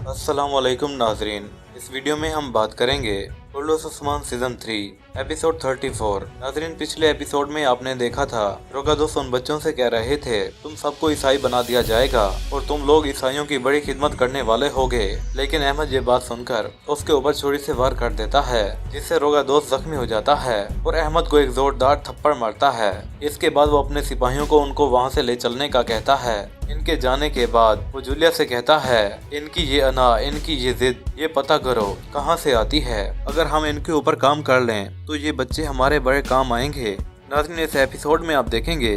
अस्सलाम वालेकुम नाजरीन। इस वीडियो में हम बात करेंगे पुरलुस उस्मान सीजन 3 एपिसोड 34। नाजरीन, पिछले एपिसोड में आपने देखा था रोगादोस उन बच्चों से कह रहे थे तुम सबको ईसाई बना दिया जाएगा और तुम लोग ईसाइयों की बड़ी खिदमत करने वाले होगे। लेकिन अहमद ये बात सुनकर उसके ऊपर छुरी से वार कर देता है, जिससे रोगादोस जख्मी हो जाता है और अहमद को एक जोरदार थप्पड़ मारता है। इसके बाद वो अपने सिपाहियों को उनको वहाँ से ले चलने का कहता है। इनके जाने के बाद वो जूलिया से कहता है इनकी ये अना, इनकी ये जिद, ये पता करो कहाँ से आती है। अगर हम इनके ऊपर काम कर लें तो ये बच्चे हमारे बड़े काम आएंगे। नाज़रीन, इस एपिसोड में आप देखेंगे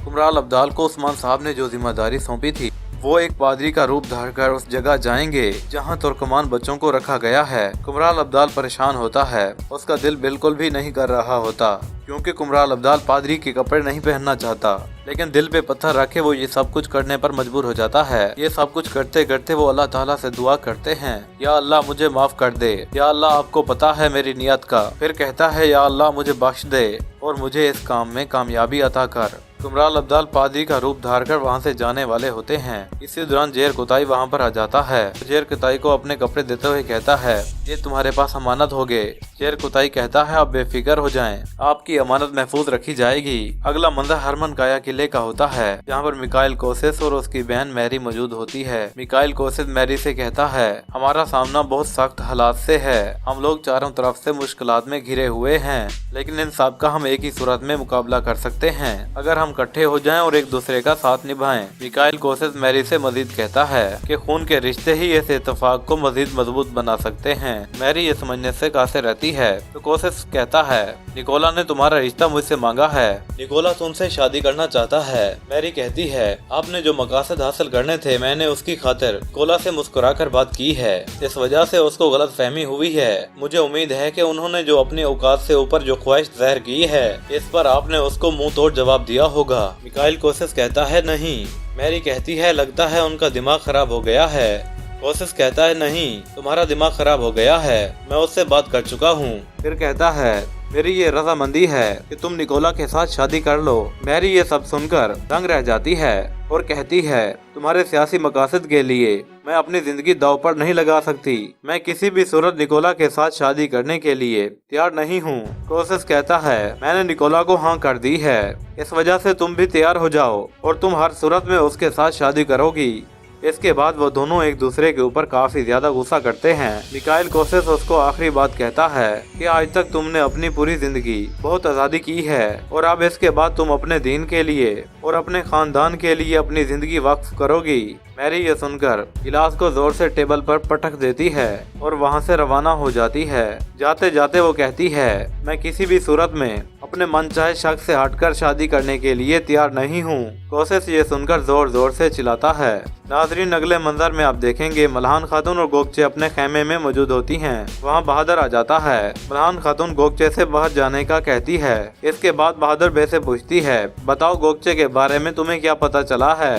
कुमराल अब्दाल को उस्मान साहब ने जो जिम्मेदारी सौंपी थी वो एक पादरी का रूप धारकर उस जगह जाएंगे जहां तुर्कमान बच्चों को रखा गया है। कुमराल अब्दाल परेशान होता है, उसका दिल बिल्कुल भी नहीं कर रहा होता क्योंकि कुमराल अब्दाल पादरी के कपड़े नहीं पहनना चाहता। लेकिन दिल पे पत्थर रखे वो ये सब कुछ करने पर मजबूर हो जाता है। ये सब कुछ करते करते वो अल्लाह ताला से दुआ करते हैं, या अल्लाह मुझे माफ कर दे, या अल्लाह आपको पता है मेरी नियत का। फिर कहता है या अल्लाह मुझे बख्श दे और मुझे इस काम में कामयाबी अता कर। कुमराल अब्दाल पादरी का रूप धारकर वहाँ से जाने वाले होते हैं। इसी दौरान जेर कुताई वहाँ पर आ जाता है। जेर कुताई को अपने कपड़े देते हुए कहता है ये तुम्हारे पास अमानत हो गए। जेर कुताई कहता है आप बेफिक्र हो जाएं, आपकी अमानत महफूज रखी जाएगी। अगला मंजर हरमन काया किले का होता है, जहाँ पर मिकाइल कोसेस और उसकी बहन मैरी मौजूद होती है। मिकाइल कोसेस मैरी से कहता है हमारा सामना बहुत सख्त हालात से है, हम लोग चारों तरफ से मुश्किलात में घिरे हुए हैं, लेकिन इन सब का हम एक ही सूरत में मुकाबला कर सकते हैं अगर हम इकट्ठे हो जाएं और एक दूसरे का साथ निभाएं। मिकाइल कोसेस मैरी से मजीद कहता है कि खून के रिश्ते ही इस इत्तेफाक को मजीद मजबूत बना सकते हैं। मैरी ये समझने से कासिर रहती है तो कोसेस कहता है निकोला ने तुम्हारा रिश्ता मुझसे मांगा है, निकोला तुमसे शादी करना चाहता है। मैरी कहती है आपने जो मकासद हासिल करने थे मैंने उसकी खातिर निकोला से मुस्कुरा कर बात की है, इस वजह से उसको गलत फहमी हुई है। मुझे उम्मीद है कि उन्होंने जो अपनी औकात से ऊपर जो ख्वाहिश ज़ाहिर की है इस पर आपने उसको मुंह तोड़ जवाब दिया होगा। मिकाइल कोसेस कहता है नहीं। मैरी कहती है लगता है उनका दिमाग खराब हो गया है। कोसेस कहता है नहीं, तुम्हारा दिमाग खराब हो गया है, मैं उससे बात कर चुका हूँ। फिर कहता है मेरी ये रजामंदी है कि तुम निकोला के साथ शादी कर लो। मैरी ये सब सुनकर दंग रह जाती है और कहती है तुम्हारे सियासी मकासद के लिए मैं अपनी जिंदगी दांव पर नहीं लगा सकती, मैं किसी भी सूरत निकोला के साथ शादी करने के लिए तैयार नहीं हूँ। कोसेस कहता है मैंने निकोला को हाँ कर दी है, इस वजह से तुम भी तैयार हो जाओ और तुम हर सूरत में उसके साथ शादी करोगी। इसके बाद वो दोनों एक दूसरे के ऊपर काफी ज्यादा गुस्सा करते हैं। मिकाइल कोसेस उसको आखिरी बात कहता है कि आज तक तुमने अपनी पूरी जिंदगी बहुत आजादी की है और अब इसके बाद तुम अपने दीन के लिए और अपने खानदान के लिए अपनी जिंदगी वक्फ करोगी। मैरी ये सुनकर गिलास को जोर से टेबल पर पटक देती है और वहाँ से रवाना हो जाती है। जाते जाते वो कहती है मैं किसी भी सूरत में अपने मनचाहे शख्स से हटकर शादी करने के लिए तैयार नहीं हूँ। कोसेस ये सुनकर जोर जोर से चिल्लाता है। नाजरीन, अगले मंजर में आप देखेंगे मल्हान खातून और गोगचे अपने खेमे में मौजूद होती हैं। वहाँ बहादुर आ जाता है। मल्हान खातून गोगचे से बाहर जाने का कहती है। इसके बाद बहादुर बे से पूछती है बताओ गोगचे के बारे में तुम्हें क्या पता चला है।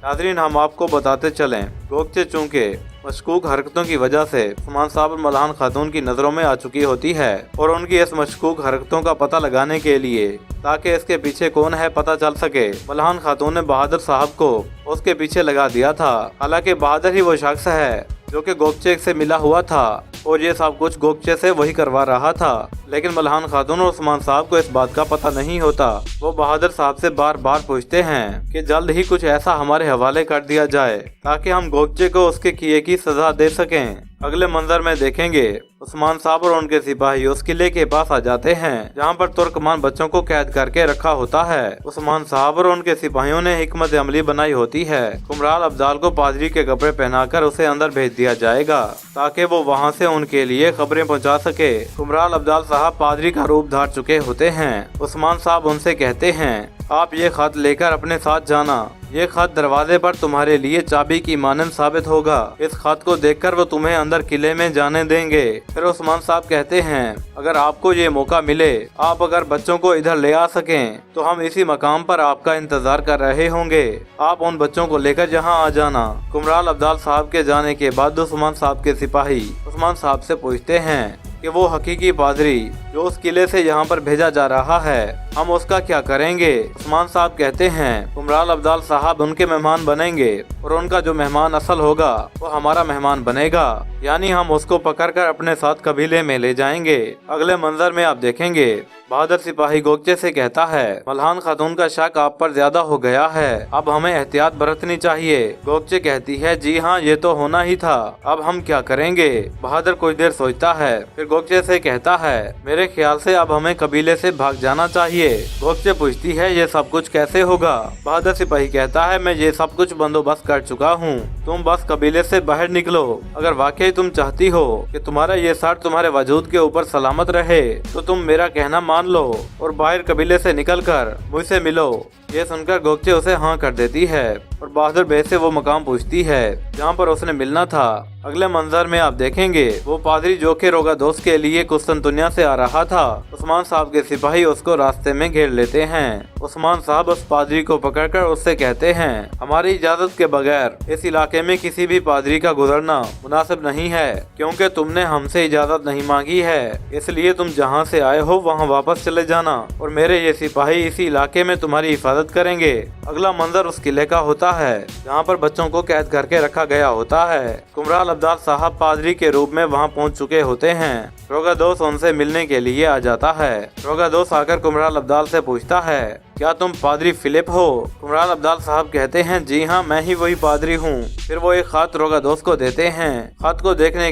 नाजरीन, हम आपको बताते चलें गोगचे चूँकि मशकूक हरकतों की वजह से उस्मान साहब और मल्हान खातून की नज़रों में आ चुकी होती है और उनकी इस मशकूक हरकतों का पता लगाने के लिए ताकि इसके पीछे कौन है पता चल सके, मल्हान खातून ने बहादुर साहब को उसके पीछे लगा दिया था। हालांकि बहादुर ही वो शख्स है जो कि गोगचे से मिला हुआ था और ये सब कुछ गोगचे से वही करवा रहा था। लेकिन मल्हान खातून और उस्मान साहब को इस बात का पता नहीं होता। वो बहादुर साहब से बार बार पूछते हैं कि जल्द ही कुछ ऐसा हमारे हवाले कर दिया जाए ताकि हम गोगचे को उसके किए की सजा दे सकें। अगले मंजर में देखेंगे उस्मान साहब और उनके सिपाही उस किले के पास आ जाते हैं जहां पर तुर्कमान बच्चों को कैद करके रखा होता है। उस्मान साहब और उनके सिपाहियों ने हिकमत अमली बनाई होती है। कुमराल अब्दाल को पादरी के कपड़े पहनाकर उसे अंदर भेज दिया जाएगा ताकि वो वहां से उनके लिए खबरें पहुंचा सके। कुमराल अब्दाल साहब पादरी का रूप धार चुके होते हैं। उस्मान साहब उनसे कहते हैं आप ये खत लेकर अपने साथ जाना, ये खत दरवाजे पर तुम्हारे लिए चाबी की मानंद साबित होगा। इस खत को देखकर वो तुम्हें अंदर किले में जाने देंगे। फिर उस्मान साहब कहते हैं अगर आपको ये मौका मिले, आप अगर बच्चों को इधर ले आ सकें तो हम इसी मकाम पर आपका इंतजार कर रहे होंगे। आप उन बच्चों को लेकर यहाँ आ जाना। कुमराल अब्दाल साहब के जाने के बाद उस्मान साहब के सिपाही उस्मान साहब से पूछते हैं कि वो हकीकी पादरी जो उस किले से यहाँ पर भेजा जा रहा है हम उसका क्या करेंगे? उस्मान साहब कहते हैं कुमराल अब्दाल साहब उनके मेहमान बनेंगे और उनका जो मेहमान असल होगा वो हमारा मेहमान बनेगा, यानी हम उसको पकड़कर अपने साथ कबीले में ले जाएंगे। अगले मंजर में आप देखेंगे बहादुर सिपाही गोगचे से कहता है मल्हान खातून का शक आप पर ज्यादा हो गया है, अब हमें एहतियात बरतनी चाहिए। गोगचे कहती है जी हाँ, ये तो होना ही था, अब हम क्या करेंगे? बहादुर कुछ देर सोचता है, फिर गोगचे से कहता है मेरे ख्याल से अब हमें कबीले से भाग जाना चाहिए। गोगचे पूछती है ये सब कुछ कैसे होगा? बहादुर सिपाही कहता है मैं ये सब कुछ बंदोबस्त कर चुका हूँ, तुम बस कबीले से बाहर निकलो। अगर वाकई तुम चाहती हो कि तुम्हारा ये सर तुम्हारे वजूद के ऊपर सलामत रहे तो तुम मेरा कहना मान लो और बाहर कबीले से निकलकर मुझसे मिलो। ये सुनकर गोगचे उसे हाँ कर देती है और बहादुर बे से वो मकाम पूछती है जहाँ पर उसने मिलना था। अगले मंजर में आप देखेंगे वो पादरी जो कि रोगादोस के लिए कुस्तुनतुनिया से आ रहा था, उस्मान साहब के सिपाही उसको रास्ते में घेर लेते हैं। उस्मान साहब उस पादरी को पकड़कर उससे कहते हैं हमारी इजाजत के बगैर इस इलाके में किसी भी पादरी का गुजरना मुनासिब नहीं है, क्योंकि तुमने हमसे इजाजत नहीं मांगी है, इसलिए तुम जहाँ से आए हो वहाँ वापस चले जाना और मेरे ये सिपाही इसी इलाके में तुम्हारी हिफाजत करेंगे। अगला मंजर उस किले का होता है जहाँ पर बच्चों को कैद करके रखा गया होता है। कुमराल अब्दाल साहब पादरी के रूप में वहाँ पहुँच चुके होते हैं। रोगादोस उनसे मिलने के लिए आ जाता है। रोगादोस आकर कुमराल अब्दाल से पूछता है क्या तुम पादरी फिलिप हो? कुमराल अब्दाल साहब कहते हैं जी हाँ, मैं ही वही पादरी हूँ। फिर वो एक खत रोगादोस को देते हैं। खत को देखने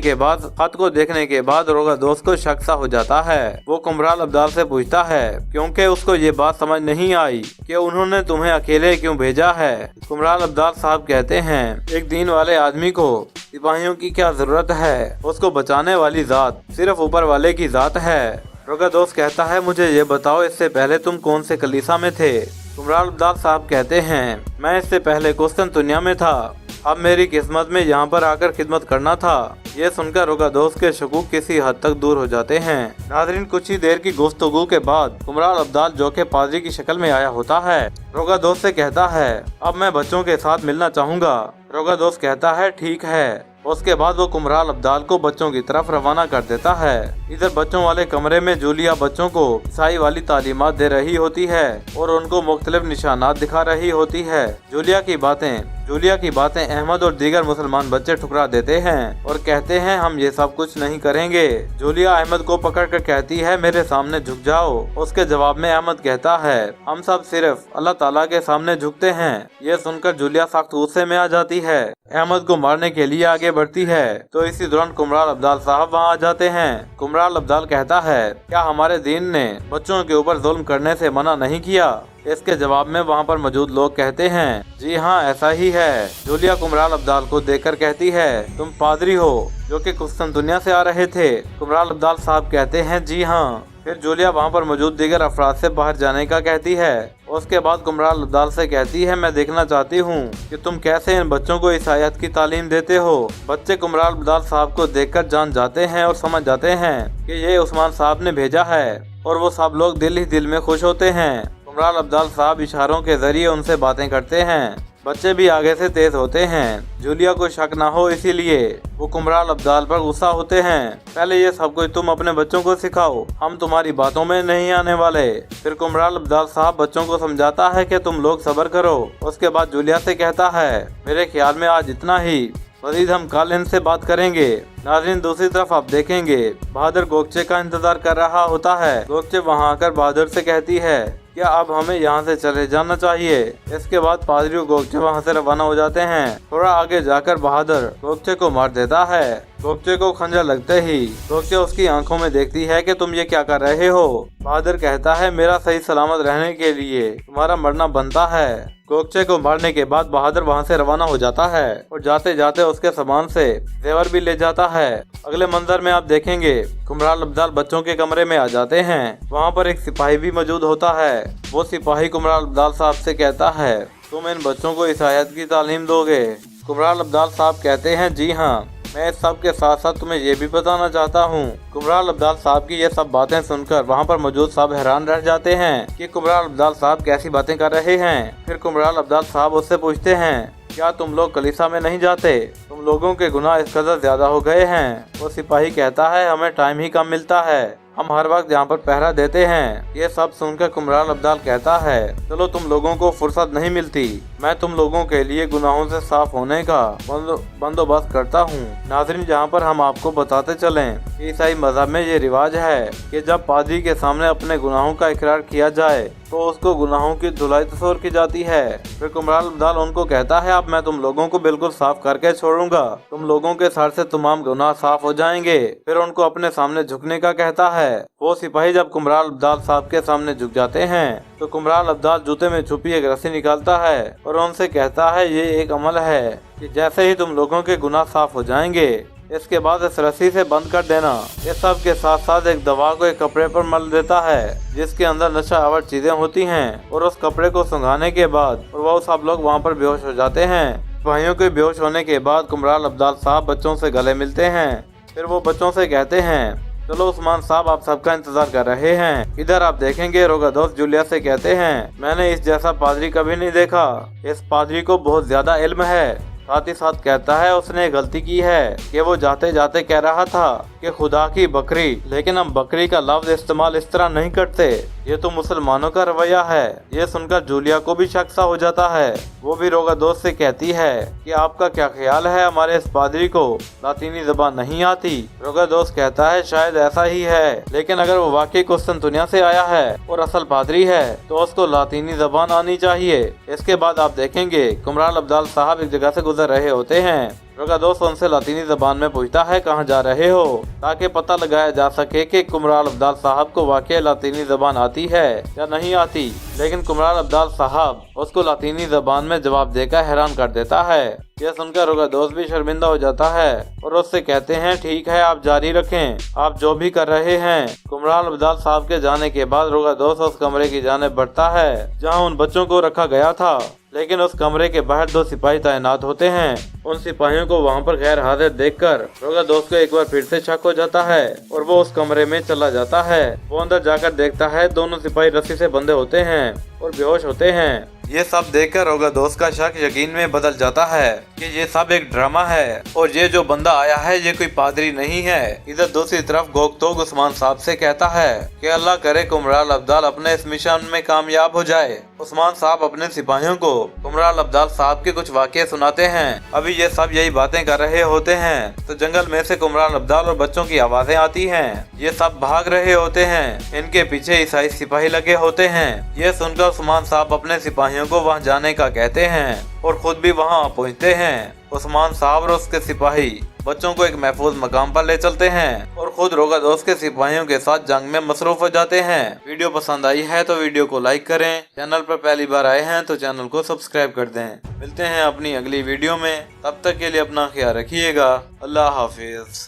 के बाद रोगादोस को शक सा हो जाता है। वो कुमराल अब्दाल से पूछता है क्योंकि उसको ये बात समझ नहीं आई कि उन्होंने तुम्हें अकेले क्यों भेजा है। कुमराल अब्दाल साहब कहते हैं एक दीन वाले आदमी को सिपाहियों की क्या जरूरत है, उसको बचाने वाली जात सिर्फ ऊपर वाले की जात है। रोगादोस कहता है मुझे ये बताओ इससे पहले तुम कौन से कलीसा में थे? कुमराल अब्दाल साहब कहते हैं मैं इससे पहले कुस्तुनतुनिया में था, अब मेरी किस्मत में यहाँ पर आकर खिदमत करना था। ये सुनकर रोगादोस के शकूक किसी हद तक दूर हो जाते हैं। नाज़रीन, कुछ ही देर की गुफ्तगू के बाद कुमराल अब्दाल जो के पादरी की शक्ल में आया होता है रोगादोस से कहता है अब मैं बच्चों के साथ मिलना चाहूँगा। रोगादोस कहता है ठीक है। उसके बाद वो कुमराल अब्दाल को बच्चों की तरफ रवाना कर देता है। इधर बच्चों वाले कमरे में जूलिया बच्चों को ईसाई वाली तालीमात दे रही होती है और उनको मुख्तलिफ निशानात दिखा रही होती है। जूलिया की बातें अहमद और दीगर मुसलमान बच्चे ठुकरा देते हैं और कहते हैं हम ये सब कुछ नहीं करेंगे। जूलिया अहमद को पकड़कर कहती है मेरे सामने झुक जाओ। उसके जवाब में अहमद कहता है हम सब सिर्फ अल्लाह ताला के सामने झुकते हैं। ये सुनकर जूलिया सख्त गुस्से में आ जाती है, अहमद को मारने के लिए आगे बढ़ती है। तो इसी दौरान कुमराल अब्दाल साहब वहाँ आ जाते हैं। कुमराल अब्दाल कहता है क्या हमारे दीन ने बच्चों के ऊपर जुल्म करने से मना नहीं किया? इसके जवाब में वहाँ पर मौजूद लोग कहते हैं जी हाँ, ऐसा ही है। जूलिया कुमराल अब्दाल को देखकर कहती है तुम पादरी हो जो कि कुस्तुनतुनिया से आ रहे थे? कुमराल अब्दाल साहब कहते हैं जी हाँ। फिर जूलिया वहाँ पर मौजूद दीगर अफराद से बाहर जाने का कहती है। उसके बाद कुमराल अब्दाल से कहती है मैं देखना चाहती हूँ कि तुम कैसे इन बच्चों को ईसाईयत की तालीम देते हो। बच्चे कुमराल अब्दाल साहब को देखकर जान जाते हैं और समझ जाते हैं कि ये उस्मान साहब ने भेजा है और वो सब लोग दिल ही दिल में खुश होते हैं। कुमराल अब्दाल साहब इशारों के जरिए उनसे बातें करते हैं। बच्चे भी आगे से तेज होते हैं। जूलिया को शक ना हो इसीलिए वो कुमराल अब्दाल पर गुस्सा होते हैं। पहले ये सब कुछ तुम अपने बच्चों को सिखाओ, हम तुम्हारी बातों में नहीं आने वाले। फिर कुमराल अब्दाल साहब बच्चों को समझाता है कि तुम लोग सब्र करो। उसके बाद जूलिया से कहता है मेरे ख्याल में आज इतना ही, मजीद हम कल इनसे बात करेंगे। नाज़रीन, दूसरी तरफ आप देखेंगे बहादुर गोगचे का इंतजार कर रहा होता है। गोगचे वहाँ आकर बहादुर से कहती है क्या अब हमें यहाँ से चले जाना चाहिए? इसके बाद पादरी और गोगचे वहाँ से रवाना हो जाते हैं। थोड़ा आगे जाकर बहादुर गोगचे को मार देता है। गोगचे को खंजर लगते ही गोगचे उसकी आंखों में देखती है कि तुम ये क्या कर रहे हो। बहादुर कहता है मेरा सही सलामत रहने के लिए तुम्हारा मरना बनता है। गोगचे को मारने के बाद बहादुर वहाँ से रवाना हो जाता है और जाते जाते उसके सामान से जेवर भी ले जाता है। अगले मंजर में आप देखेंगे कुमराल अब्दाल बच्चों के कमरे में आ जाते हैं। वहाँ पर एक सिपाही भी मौजूद होता है। वो सिपाही कुमराल अब्दाल साहब से कहता है तुम इन बच्चों को ईसाईयत की तालीम दोगे? कुमराल अब्दाल साहब कहते हैं जी हाँ, मैं इस सब के साथ साथ तुम्हें ये भी बताना चाहता हूँ। कुमराल अब्दाल साहब की ये सब बातें सुनकर वहाँ पर मौजूद सब हैरान रह जाते हैं कि कुमराल अब्दाल साहब कैसी बातें कर रहे हैं। फिर कुमराल अब्दाल साहब उससे पूछते हैं क्या तुम लोग कलीसा में नहीं जाते? तुम लोगों के गुनाह इस कदर ज्यादा हो गए हैं। वो सिपाही कहता है हमें टाइम ही कम मिलता है, हम हर वक्त यहाँ पर पहरा देते हैं। ये सब सुनकर कुमरान अब्दाल कहता है, चलो तुम लोगों को फुर्सत नहीं मिलती, मैं तुम लोगों के लिए गुनाहों से साफ होने का बंदोबस्त करता हूँ। नाज़रीन, जहाँ पर हम आपको बताते चलें कि ईसाई मज़हब में ये रिवाज है कि जब पादरी के सामने अपने गुनाहों का इकरार किया जाए तो उसको गुनाहों की धुलाई तस्वर की जाती है। फिर कुमरान अब्दाल उनको कहता है, अब मैं तुम लोगों को बिल्कुल साफ करके छोड़ूंगा, तुम लोगों के सर से तमाम गुनाह साफ हो जाएंगे। फिर उनको अपने सामने झुकने का कहता है। वो सिपाही जब कुमरान अब्दाल साहब के सामने झुक जाते हैं तो कुमरान अब्दाल जूते में छुपी एक रस्सी निकालता है और उनसे कहता है, ये एक अमल है कि जैसे ही तुम लोगों के गुनाह साफ हो जाएंगे इसके बाद इस रस्सी से बंद कर देना। इस सब के साथ साथ एक दवा को एक कपड़े पर मल देता है जिसके अंदर नशा आवर चीजें होती हैं और उस कपड़े को सुंघाने के बाद और वो सब लोग वहाँ पर बेहोश हो जाते हैं। भाइयों के बेहोश होने के बाद कुमरान अब्दाल साहब बच्चों से गले मिलते हैं। फिर वो बच्चों से कहते हैं, चलो उस्मान साहब, आप सबका इंतजार कर रहे हैं। इधर आप देखेंगे। रोगादोस जूलिया से कहते हैं, मैंने इस जैसा पादरी कभी नहीं देखा, इस पादरी को बहुत ज्यादा इल्म है। साथ ही साथ कहता है उसने गलती की है कि वो जाते जाते कह रहा था कि खुदा की बकरी, लेकिन हम बकरी का लफ्ज इस्तेमाल इस तरह नहीं करते, ये तो मुसलमानों का रवैया है। ये सुनकर जूलिया को भी शक सा हो जाता है। वो भी रोगादोस से कहती है कि आपका क्या ख्याल है, हमारे इस पादरी को लातीनी ज़बान नहीं आती। रोगादोस कहता है शायद ऐसा ही है, लेकिन अगर वो वाकई कुस्तुनतुनिया से आया है और असल पादरी है तो उसको लातीनी ज़बान आनी चाहिए। इसके बाद आप देखेंगे कुमरान अब्दाल साहब एक जगह से गुजर रहे होते हैं। रोगादोस उनसे लातीनी ज़बान में पूछता है, कहाँ जा रहे हो, ताकि पता लगाया जा सके कि कुमरान अब्दाल साहब को वाकई लातीनी ज़बान आती है या नहीं आती। लेकिन कुमरान अब्दाल साहब उसको लातीनी ज़बान में जवाब देकर हैरान कर देता है। यह सुनकर रोगादोस भी शर्मिंदा हो जाता है और उससे कहते हैं, ठीक है, आप जारी रखें, आप जो भी कर रहे हैं। कुमरान अब्दाल साहब के जाने के बाद रोगादोस उस कमरे की जानिब बढ़ता है जहाँ उन बच्चों को रखा गया था, लेकिन उस कमरे के बाहर 2 सिपाही तैनात होते हैं। उन सिपाहियों को वहां पर गैर हाजिर देखकर रोगादोस को एक बार फिर से शक हो जाता है और वो उस कमरे में चला जाता है। वो अंदर जाकर देखता है दोनों सिपाही रस्सी से बंधे होते हैं और बेहोश होते हैं। ये सब देखकर रोगादोस का शक यकीन में बदल जाता है कि ये सब एक ड्रामा है और ये जो बंदा आया है ये कोई पादरी नहीं है। इधर दूसरी तरफ गोगतोग उस्मान साहब से कहता है कि अल्लाह करे कुमरान अब्दाल अपने इस मिशन में कामयाब हो जाए। उस्मान साहब अपने सिपाहियों को कुमरान अब्दाल साहब के कुछ वाक़े सुनाते हैं। अभी ये सब यही बातें कर रहे होते हैं तो जंगल में से कुमरान अब्दाल और बच्चों की आवाजें आती हैं। ये सब भाग रहे होते हैं, इनके पीछे ईसाई सिपाही लगे होते हैं। ये सुनकर उस्मान साहब अपने सिपाहियों को वहां जाने का कहते हैं और खुद भी वहां पहुंचते हैं। उस्मान साहब और उसके सिपाही बच्चों को एक महफूज मकाम पर ले चलते हैं और खुद रोगादोस के सिपाहियों के साथ जंग में मसरूफ हो जाते हैं। वीडियो पसंद आई है तो वीडियो को लाइक करें, चैनल पर पहली बार आए हैं तो चैनल को सब्सक्राइब कर दें। मिलते हैं अपनी अगली वीडियो में, तब तक के लिए अपना ख्याल रखिएगा। अल्लाह हाफिज।